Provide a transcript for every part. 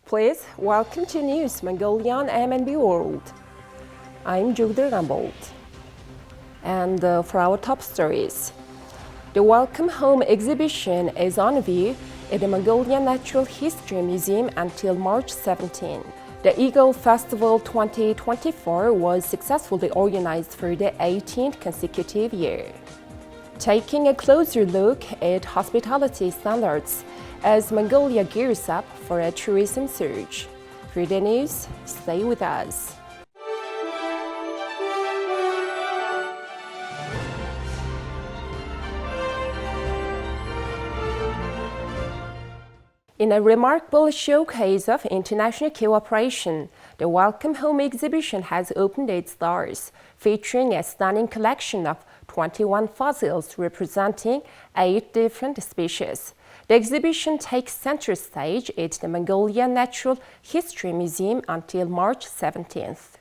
Please welcome to News Mongolian MNB World. I'm Jugder Rambold. And for our top stories, the Welcome Home exhibition is on view at the Mongolian Natural History Museum until March 17. The Eagle Festival 2024 was successfully organized for the 18th consecutive year. Taking a closer look at hospitality standards as Mongolia gears up for a tourism surge. For the news, stay with us. In a remarkable showcase of international cooperation, the Welcome Home exhibition has opened its doors, featuring a stunning collection of 21 fossils representing 8 different species. The exhibition takes center stage at the Mongolian Natural History Museum until March 17th.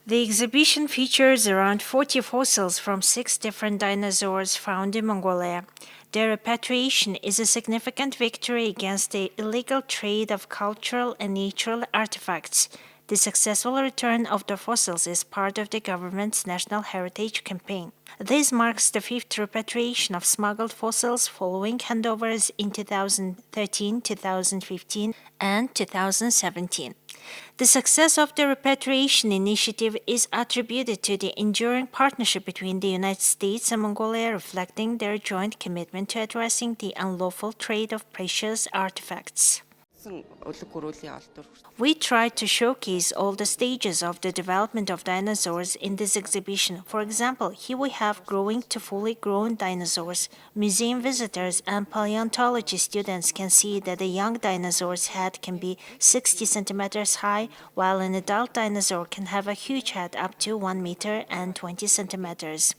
The exhibition features around 40 fossils from 6 different dinosaurs found in Mongolia. Their repatriation is a significant victory against the illegal trade of cultural and natural artifacts. The successful return of the fossils is part of the government's National Heritage Campaign. This marks the 5th repatriation of smuggled fossils following handovers in 2013, 2015, and 2017. The success of the repatriation initiative is attributed to the enduring partnership between the United States and Mongolia, reflecting their joint commitment to addressing the unlawful trade of precious artifacts. We tried to showcase all the stages of the development of dinosaurs in this exhibition. For example, here we have growing to fully grown dinosaurs. Museum visitors and paleontology students can see that a young dinosaur's head can be 60 centimeters high, while an adult dinosaur can have a huge head up to 1 meter and 20 centimeters.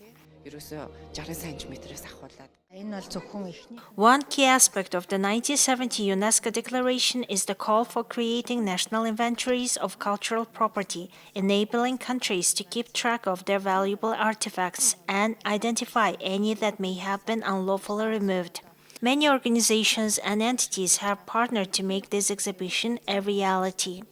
One key aspect of the 1970 UNESCO Declaration is the call for creating national inventories of cultural property, enabling countries to keep track of their valuable artifacts and identify any that may have been unlawfully removed. Many organizations and entities have partnered to make this exhibition a reality.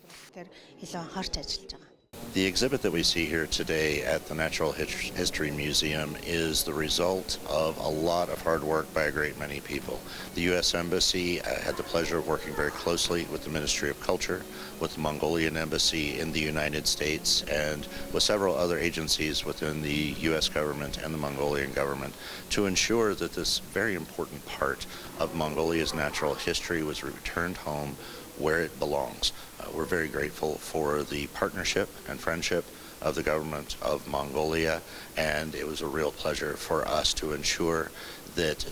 The exhibit that we see here today at the Natural History Museum is the result of a lot of hard work by a great many people. The U.S. Embassy had the pleasure of working very closely with the Ministry of Culture, with the Mongolian Embassy in the United States, and with several other agencies within the U.S. government and the Mongolian government to ensure that this very important part of Mongolia's natural history was returned home where it belongs. We're very grateful for the partnership and friendship of the government of Mongolia, and it was a real pleasure for us to ensure that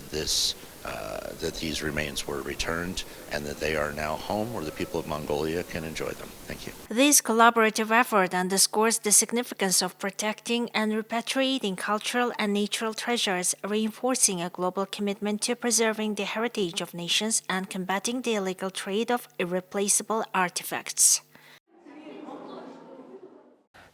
these remains were returned and that they are now home where the people of Mongolia can enjoy them. Thank you. This collaborative effort underscores the significance of protecting and repatriating cultural and natural treasures, reinforcing a global commitment to preserving the heritage of nations and combating the illegal trade of irreplaceable artifacts.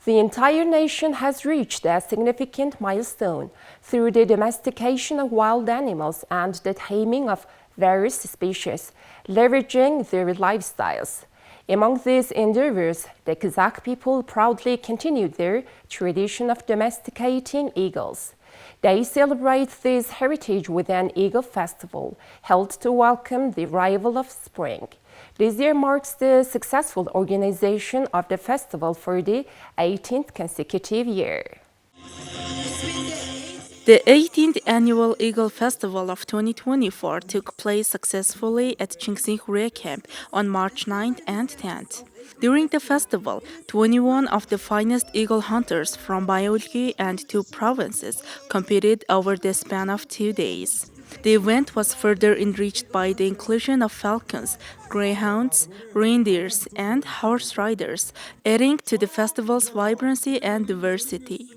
The entire nation has reached a significant milestone through the domestication of wild animals and the taming of various species, leveraging their lifestyles. Among these endeavors, the Kazakh people proudly continued their tradition of domesticating eagles. They celebrate this heritage with an Eagle Festival, held to welcome the arrival of spring. This year marks the successful organization of the festival for the 18th consecutive year. The 18th Annual Eagle Festival of 2024 took place successfully at Chingsing Camp on March 9th and 10th. During the festival, 21 of the finest eagle hunters from Mongolian and 2 provinces competed over the span of 2 days. The event was further enriched by the inclusion of falcons, greyhounds, reindeers, and horse riders, adding to the festival's vibrancy and diversity.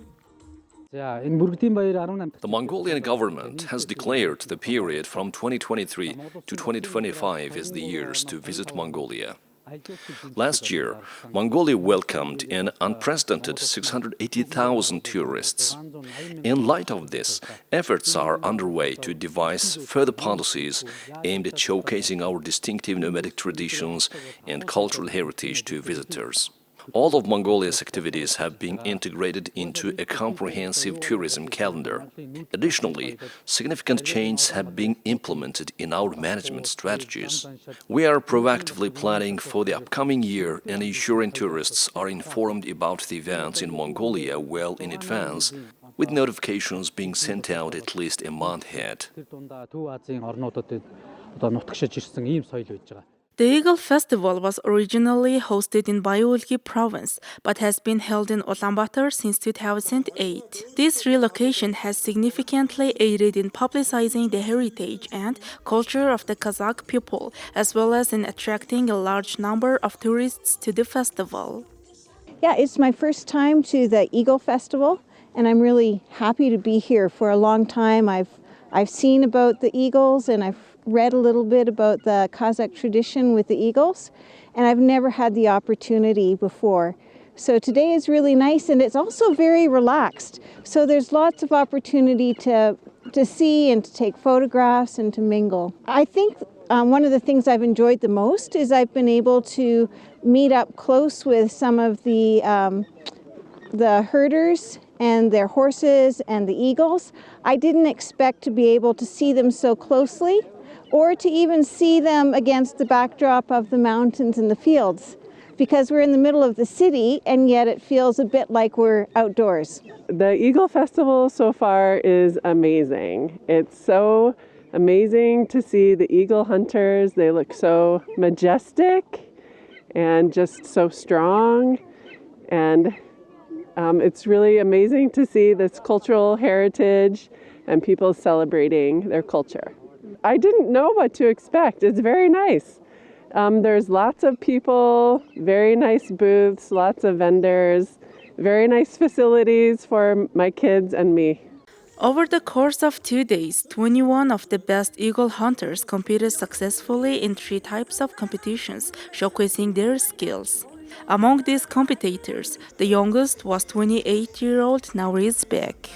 The Mongolian government has declared the period from 2023 to 2025 as the years to visit Mongolia. Last year, Mongolia welcomed an unprecedented 680,000 tourists. In light of this, efforts are underway to devise further policies aimed at showcasing our distinctive nomadic traditions and cultural heritage to visitors. All of Mongolia's activities have been integrated into a comprehensive tourism calendar. Additionally, significant changes have been implemented in our management strategies. We are proactively planning for the upcoming year and ensuring tourists are informed about the events in Mongolia well in advance, with notifications being sent out at least a month ahead. The Eagle Festival was originally hosted in Bayoulgi province, but has been held in Ulaanbaatar since 2008. This relocation has significantly aided in publicizing the heritage and culture of the Kazakh people, as well as in attracting a large number of tourists to the festival. Yeah, it's my first time to the Eagle Festival, and I'm really happy to be here. For a long time, I've seen about the eagles, and I've read a little bit about the Kazakh tradition with the eagles, and I've never had the opportunity before. So today is really nice, and it's also very relaxed. So there's lots of opportunity to see and to take photographs and to mingle. I think one of the things I've enjoyed the most is I've been able to meet up close with some of the herders and their horses and the eagles. I didn't expect to be able to see them so closely, or to even see them against the backdrop of the mountains and the fields, because we're in the middle of the city and yet it feels a bit like we're outdoors. The Eagle Festival so far is amazing. It's so amazing to see the eagle hunters. They look so majestic and just so strong, and it's really amazing to see this cultural heritage and people celebrating their culture. I didn't know what to expect. It's very nice. There's lots of people, very nice booths, lots of vendors, very nice facilities for my kids and me. Over the course of 2 days, 21 of the best eagle hunters competed successfully in 3 types of competitions, showcasing their skills. Among these competitors, the youngest was 28-year-old Nauriz Bek.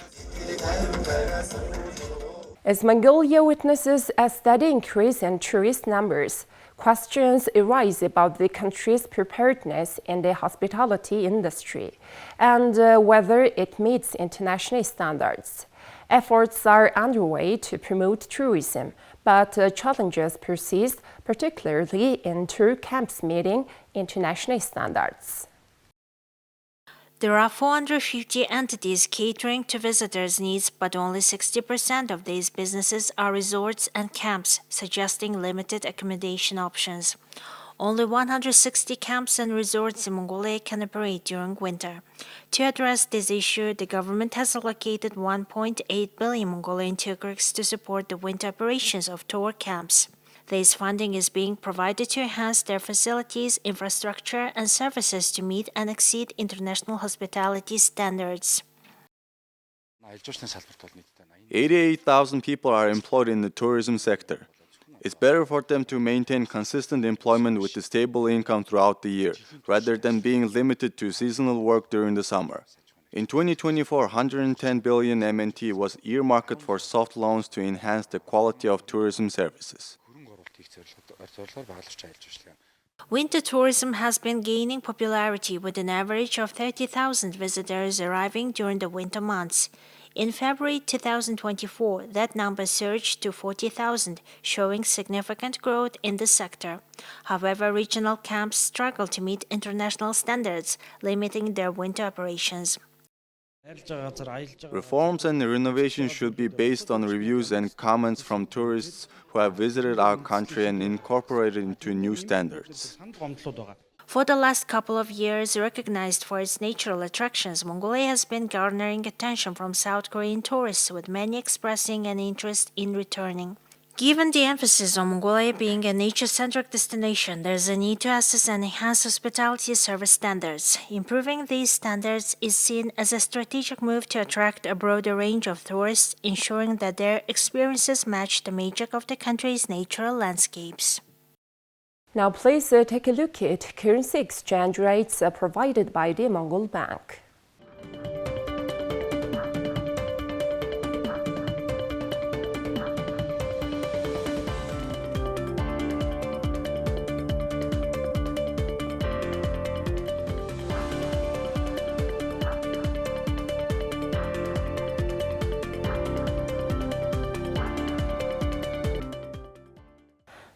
As Mongolia witnesses a steady increase in tourist numbers, questions arise about the country's preparedness in the hospitality industry and whether it meets international standards. Efforts are underway to promote tourism, but challenges persist, particularly in tour camps meeting international standards. There are 450 entities catering to visitors' needs, but only 60% of these businesses are resorts and camps, suggesting limited accommodation options. Only 160 camps and resorts in Mongolia can operate during winter. To address this issue, the government has allocated 1.8 billion Mongolian tugrix to support the winter operations of tour camps. This funding is being provided to enhance their facilities, infrastructure, and services to meet and exceed international hospitality standards. 88,000 people are employed in the tourism sector. It's better for them to maintain consistent employment with a stable income throughout the year, rather than being limited to seasonal work during the summer. In 2024, 110 billion MNT was earmarked for soft loans to enhance the quality of tourism services. Winter tourism has been gaining popularity with an average of 30,000 visitors arriving during the winter months. In February 2024, that number surged to 40,000, showing significant growth in the sector. However, regional camps struggle to meet international standards, limiting their winter operations. Reforms and renovations should be based on reviews and comments from tourists who have visited our country and incorporated into new standards. For the last couple of years, recognized for its natural attractions, Mongolia has been garnering attention from South Korean tourists, with many expressing an interest in returning. Given the emphasis on Mongolia being a nature-centric destination, there is a need to assess and enhance hospitality service standards. Improving these standards is seen as a strategic move to attract a broader range of tourists, ensuring that their experiences match the magic of the country's natural landscapes. Now please take a look at currency exchange rates provided by the Mongol Bank.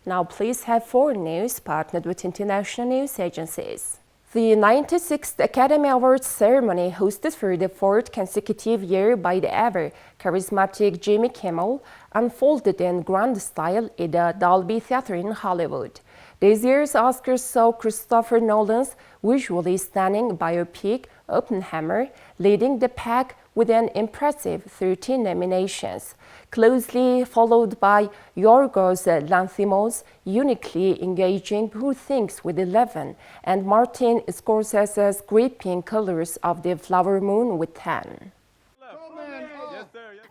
Now please have foreign news partnered with international news agencies. The 96th Academy Awards ceremony, hosted for the fourth consecutive year by the ever charismatic Jimmy Kimmel, unfolded in grand style at the Dolby Theatre in Hollywood. This year's Oscars saw Christopher Nolan's visually stunning biopic Oppenheimer leading the pack with an impressive 13 nominations, closely followed by Yorgos Lanthimos' uniquely engaging Poor Things with 11 and Martin Scorsese's gripping Colors of the Flower Moon with 10.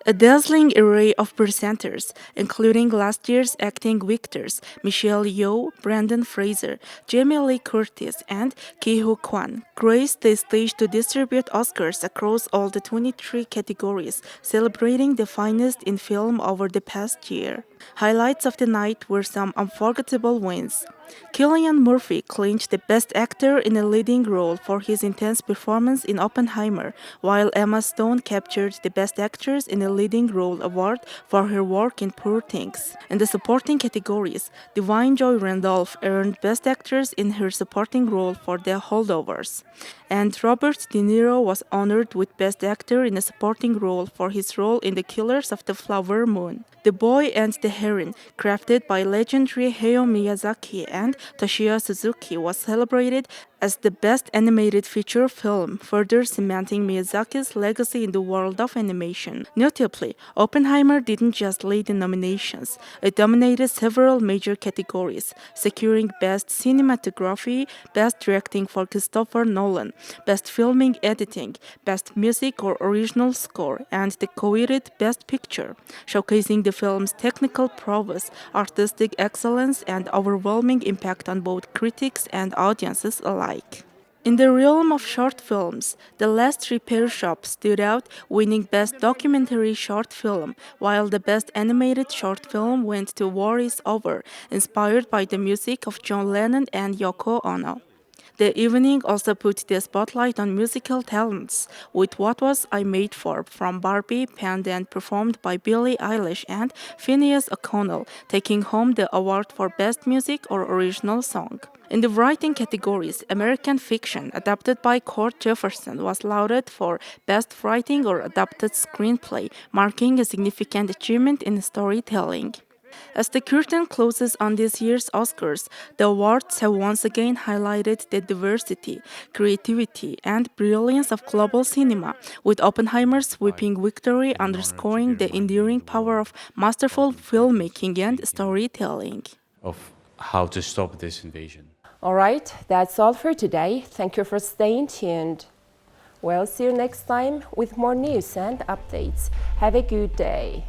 A dazzling array of presenters, including last year's acting victors Michelle Yeoh, Brendan Fraser, Jamie Lee Curtis, and Ki-Hoo Kwan, graced the stage to distribute Oscars across all the 23 categories, celebrating the finest in film over the past year. Highlights of the night were some unforgettable wins. Cillian Murphy clinched the Best Actor in a Leading Role for his intense performance in Oppenheimer, while Emma Stone captured the Best Actress in a Leading Role award for her work in Poor Things. In the supporting categories, Dwayne Joy Randolph earned Best Actress in her supporting role for The Holdovers, and Robert De Niro was honored with Best Actor in a supporting role for his role in The Killers of the Flower Moon. The Boy and the Heron, crafted by legendary Hayao Miyazaki and Toshio Suzuki, was celebrated as the best animated feature film, further cementing Miyazaki's legacy in the world of animation. Notably, Oppenheimer didn't just lead in nominations, it dominated several major categories, securing Best Cinematography, Best Directing for Christopher Nolan, Best Filming Editing, Best Music or Original Score, and the coveted Best Picture, showcasing the film's technical prowess, artistic excellence, and overwhelming impact on both critics and audiences alike. In the realm of short films, The Last Repair Shop stood out, winning Best Documentary Short Film, while the Best Animated Short Film went to War Is Over, inspired by the music of John Lennon and Yoko Ono. The evening also put the spotlight on musical talents, with What Was I Made For from Barbie, penned and performed by Billie Eilish, and Phineas O'Connell taking home the award for Best Music or Original Song. In the writing categories, American Fiction, adapted by Cord Jefferson, was lauded for Best Writing or Adapted Screenplay, marking a significant achievement in storytelling. As the curtain closes on this year's Oscars, the awards have once again highlighted the diversity, creativity, and brilliance of global cinema, with Oppenheimer's sweeping victory underscoring the enduring power of masterful filmmaking and storytelling. Of how to stop this invasion. All right, that's all for today. Thank you for staying tuned. We'll see you next time with more news and updates. Have a good day.